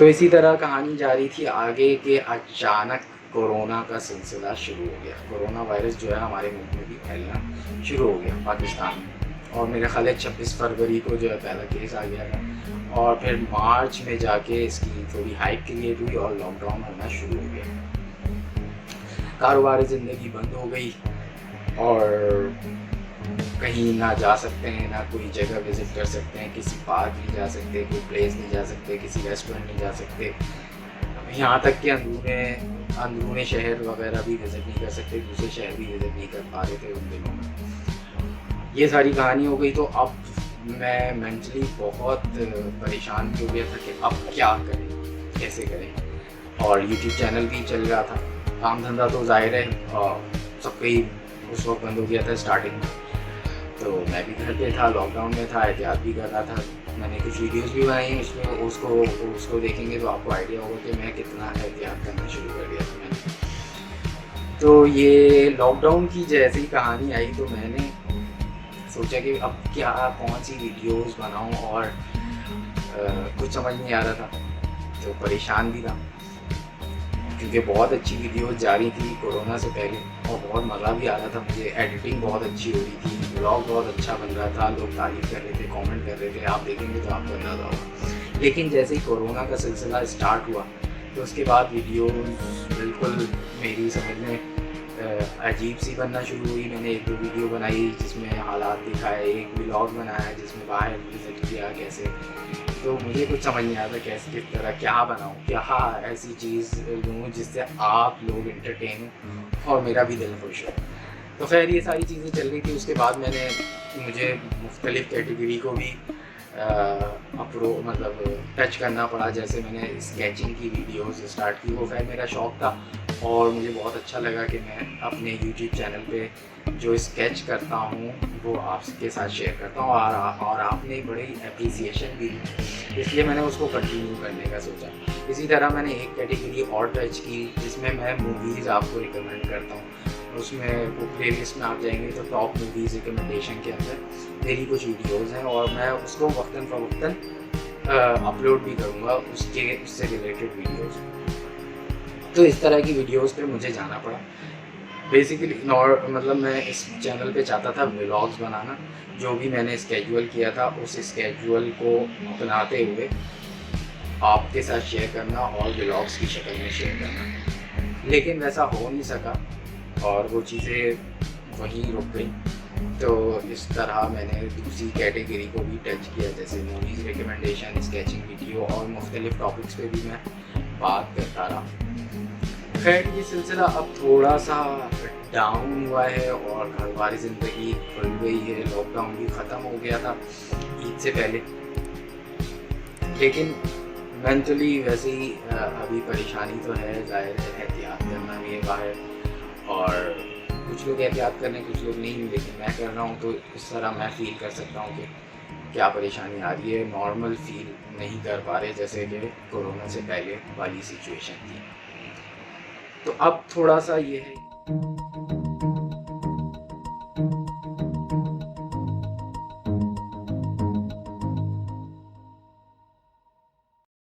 तो इसी तरह कहानी जारी थी आगे कि अचानक कोरोना का सिलसिला शुरू हो गया। कोरोना वायरस जो है हमारे मुल्क में भी फैलना शुरू हो गया पाकिस्तान में, और मेरे ख्याल है 26 फरवरी को जो है पहला केस आ गया था, और फिर मार्च में जाके इसकी थोड़ी हाइप क्रिएट हुई और लॉकडाउन होना शुरू हो गया। कारोबार ज़िंदगी बंद हो गई और कहीं ना जा सकते हैं, ना कोई जगह विज़िट कर सकते हैं, किसी पार्क नहीं जा सकते, कोई प्लेस नहीं जा सकते, किसी रेस्टोरेंट नहीं जा सकते, यहाँ तक कि अंदरूने शहर वगैरह भी विज़िट नहीं कर सकते, दूसरे शहर भी विज़िट नहीं कर पा रहे थे उन दिनों में। ये सारी कहानी हो गई। तो अब मैं मेंटली बहुत परेशान हो गया था कि अब क्या करें, कैसे करें। और यूट्यूब चैनल भी चल रहा था, काम धंधा तो ज़ाहिर है सब कहीं उस वक्त बंद हो गया था स्टार्टिंग में। तो मैं भी घर पे था, लॉकडाउन में था, एहतियात भी कर रहा था। मैंने कुछ वीडियोस भी बनाई हैं, उसमें उसको देखेंगे तो आपको आइडिया होगा कि मैं कितना एहतियात करना शुरू कर दिया था मैंने। तो ये लॉकडाउन की जैसे ही कहानी आई तो मैंने सोचा कि अब क्या, कौन सी वीडियोस बनाऊं, और कुछ समझ नहीं आ रहा था, तो परेशान भी था क्योंकि बहुत अच्छी वीडियोस जारी थी कोरोना से पहले और बहुत मज़ा भी आ रहा था मुझे। एडिटिंग बहुत अच्छी हो रही थी, ब्लॉग बहुत अच्छा बन रहा था, लोग तारीफ़ कर रहे थे, कमेंट कर रहे थे, आप देखेंगे तो आपको अंदाज़ा होगा। लेकिन जैसे ही कोरोना का सिलसिला स्टार्ट हुआ तो उसके बाद वीडियोस बिल्कुल मेरी समझ में अजीब सी बनना शुरू हुई। मैंने 1-2 वीडियो बनाई जिसमें हालात दिखाए, एक व्लॉग बनाया जिसमें बाहर विजिट किया कैसे। तो मुझे कुछ समझ नहीं आता कैसे, किस तरह क्या बनाऊँ, क्या ऐसी चीज़ लूँ जिससे आप लोग एंटरटेन हो और मेरा भी दिल खुश हो। तो खैर ये सारी चीज़ें चल रही थी। उसके बाद मुझे मुख्तलिफ़ कैटेगरी को भी टच करना पड़ा। जैसे मैंने स्केचिंग की वीडियोस स्टार्ट की, वो खैर मेरा शौक़ था और मुझे बहुत अच्छा लगा कि मैं अपने यूट्यूब चैनल पे जो स्केच करता हूँ वो आपके साथ शेयर करता हूँ, और आपने बड़ी एप्रिसिएशन भी दी, इसलिए मैंने उसको कंटिन्यू करने का सोचा। इसी तरह मैंने एक कैटेगरी और टच की जिसमें मैं मूवीज़ आपको रिकमेंड करता हूँ। उसमें वो प्लेलिस्ट में आप जाएंगे तो टॉप मूवीज़ रिकमेंडेशन के अंदर मेरी कुछ वीडियोज़ हैं और मैं उसको वक्तन फ़वक्तन अपलोड भी करूँगा उससे रिलेटेड वीडियोज़। तो इस तरह की वीडियोज़ पे मुझे जाना पड़ा। बेसिकली मैं इस चैनल पे चाहता था व्लॉग्स बनाना, जो भी मैंने स्केड्यूल किया था उस स्केड्यूल को अपनाते हुए आपके साथ शेयर करना और व्लॉग्स की शक्ल में शेयर करना। लेकिन वैसा हो नहीं सका और वो चीज़ें वहीं रुक गई। तो इस तरह मैंने दूसरी कैटेगरी को भी टच किया, जैसे मूवीज़ रिकमेंडेशन, स्केचिंग वीडियो और मुख्तलिफ़ टॉपिक्स पे भी मैं बात करता रहा। खैर ये सिलसिला अब थोड़ा सा डाउन हुआ है और घरवारी ज़िंदगी खुल गई है, लॉकडाउन भी ख़त्म हो गया था ईद से पहले। लेकिन मेंटली वैसे ही अभी परेशानी तो है, ज़ाहिर है एहतियात करना भी है बाहर, और कुछ लोग एहतियात कर रहे हैं, कुछ लोग नहीं, लेकिन मैं कर रहा हूँ। तो इस तरह मैं फ़ील कर सकता हूँ कि क्या परेशानी आ रही है, नॉर्मल फील नहीं कर पा रहे जैसे कि कोरोना से पहले वाली सिचुएशन थी। तो अब थोड़ा सा ये है